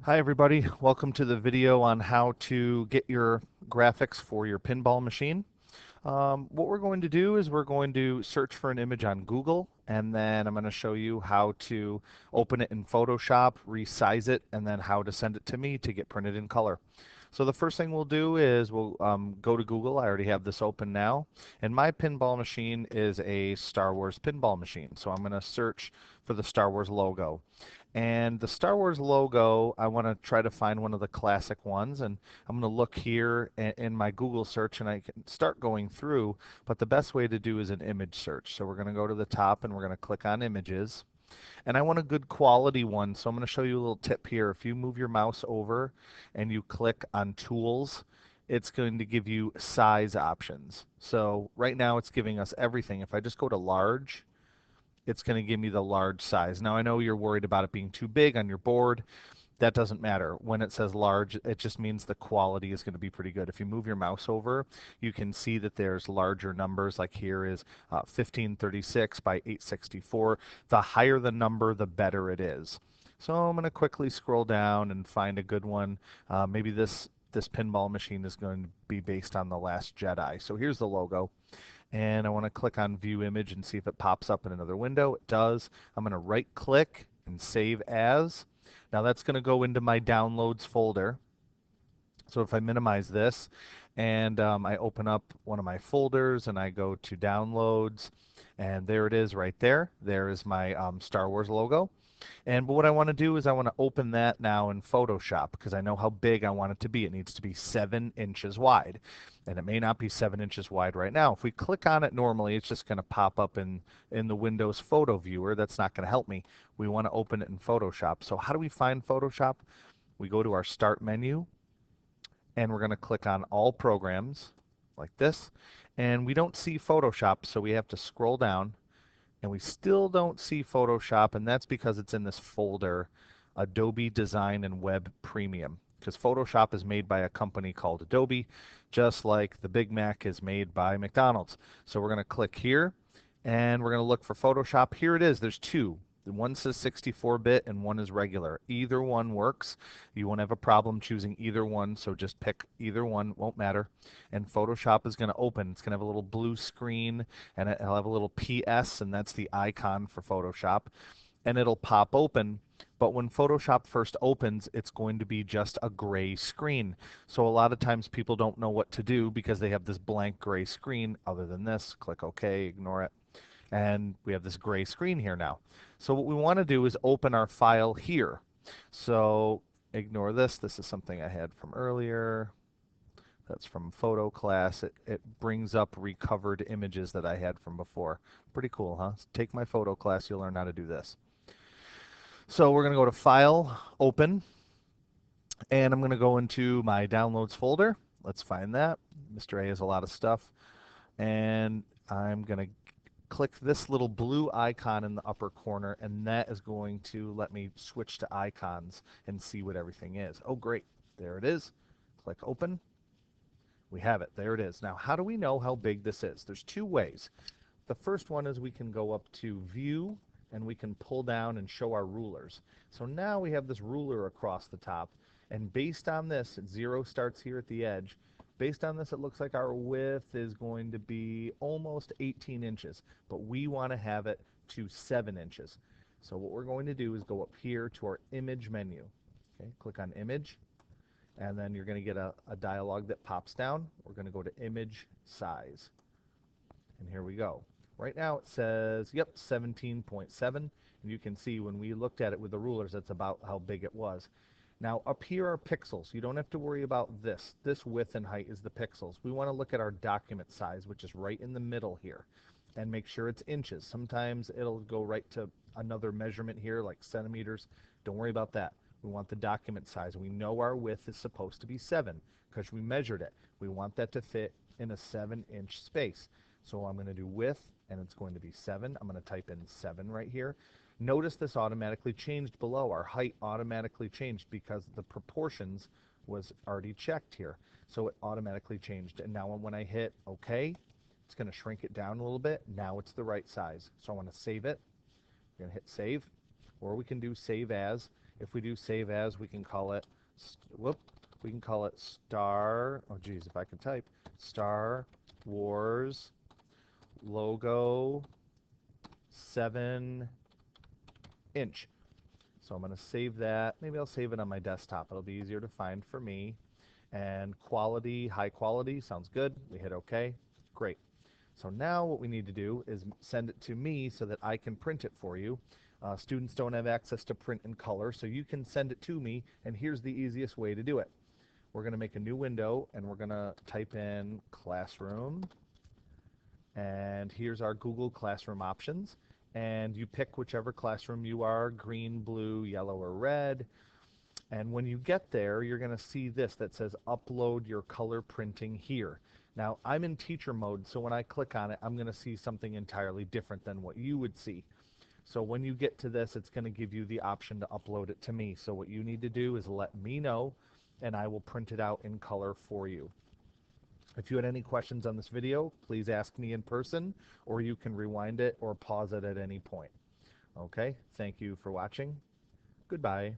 Hi everybody, welcome to the video on how to get your graphics for your pinball machine. What we're going to do is we're going to search for an image on Google, and then I'm going to show you how to open it in Photoshop, resize it, and then how to send it to me to get printed in color. So the first thing we'll do is we'll go to Google. I already have this open now, and my pinball machine is a Star Wars pinball machine. So I'm going to search for the Star Wars logo. And the Star Wars logo, I want to try to find one of the classic ones. And I'm going to look here in my Google search and I can start going through. But the best way to do is an image search. So we're going to go to the top and we're going to click on images. And I want a good quality one. So I'm going to show you a little tip here. If you move your mouse over and you click on tools, it's going to give you size options. So right now it's giving us everything. If I just go to large, it's going to give me the large size. Now I know you're worried about it being too big on your board. That doesn't matter. When it says large, it just means the quality is going to be pretty good. If you move your mouse over, you can see that there's larger numbers. Like here is 1536 by 864. The higher the number, the better it is. So I'm going to quickly scroll down and find a good one. Maybe this pinball machine is going to be based on The Last Jedi. So here's the logo, and I want to click on view image and see if it pops up in another window. It does. I'm going to right click and save as. Now that's going to go into my downloads folder. So if I minimize this and I open up one of my folders and I go to downloads, and there it is right there. There is my Star Wars logo. And what I want to do is I want to open that now in Photoshop because I know how big I want it to be. It needs to be 7 inches wide. And it may not be 7 inches wide right now. If we click on it normally, it's just going to pop up in the Windows photo viewer. That's not going to help me. We want to open it in Photoshop. So how do we find Photoshop? We go to our Start menu, and we're going to click on All Programs like this. And we don't see Photoshop, so we have to scroll down, and we still don't see Photoshop, and that's because it's in this folder, Adobe Design and Web Premium, because Photoshop is made by a company called Adobe, just like the Big Mac is made by McDonald's. So we're going to click here, and we're going to look for Photoshop. Here it is. There's two. One says 64-bit and one is regular. Either one works. You won't have a problem choosing either one, so just pick either one. Won't matter. And Photoshop is going to open. It's going to have a little blue screen, and it'll have a little PS, and that's the icon for Photoshop. And it'll pop open. But when Photoshop first opens, it's going to be just a gray screen. So a lot of times people don't know what to do because they have this blank gray screen. Other than this, click OK, ignore it. And we have this gray screen here now. So what we want to do is open our file here. So ignore this. This is something I had from earlier. That's from photo class. It brings up recovered images that I had from before. Pretty cool, huh? Take my photo class, you'll learn how to do this. So we're going to go to File, Open, and I'm going to go into my Downloads folder. Let's find that. Mr. A has a lot of stuff. And I'm going to click this little blue icon in the upper corner, and that is going to let me switch to icons and see what everything is. Oh, great. There it is. Click Open. We have it. There it is. Now, how do we know how big this is? There's two ways. The first one is we can go up to View, and we can pull down and show our rulers. So now we have this ruler across the top, and based on this, 0 starts here at the edge. Based on this, it looks like our width is going to be almost 18 inches, but we want to have it to 7 inches. So what we're going to do is go up here to our Image menu. Okay, click on Image, and then you're going to get a dialog that pops down. We're going to go to Image Size. And here we go. Right now it says, yep, 17.7. And you can see when we looked at it with the rulers, that's about how big it was. Now up here are pixels. You don't have to worry about this. This width and height is the pixels. We want to look at our document size, which is right in the middle here, and make sure it's inches. Sometimes it'll go right to another measurement here, like centimeters. Don't worry about that. We want the document size. We know our width is supposed to be 7 because we measured it. We want that to fit in a 7-inch space. So I'm going to do width, and it's going to be 7. I'm going to type in 7 right here. Notice this automatically changed below. Our height automatically changed because the proportions was already checked here. So it automatically changed. And now when I hit OK, it's going to shrink it down a little bit. Now it's the right size. So I want to save it. We're going to hit Save. Or we can do Save As. If we do save as, we can call it, we can call it Star, oh geez, if I can type, Star Wars logo 7-inch. So I'm going to save that. Maybe I'll save it on my desktop. It'll be easier to find for me. And quality, high quality, sounds good. We hit OK. Great. So now what we need to do is send it to me so that I can print it for you. Students don't have access to print in color, so you can send it to me, and here's the easiest way to do it. We're going to make a new window, and we're going to type in Classroom, and here's our Google Classroom options, and you pick whichever classroom you are, green, blue, yellow, or red. And when you get there, you're going to see this that says upload your color printing here. Now, I'm in teacher mode, so when I click on it, I'm going to see something entirely different than what you would see. So when you get to this, it's going to give you the option to upload it to me. So what you need to do is let me know, and I will print it out in color for you. If you had any questions on this video, please ask me in person, or you can rewind it or pause it at any point. Okay, thank you for watching. Goodbye.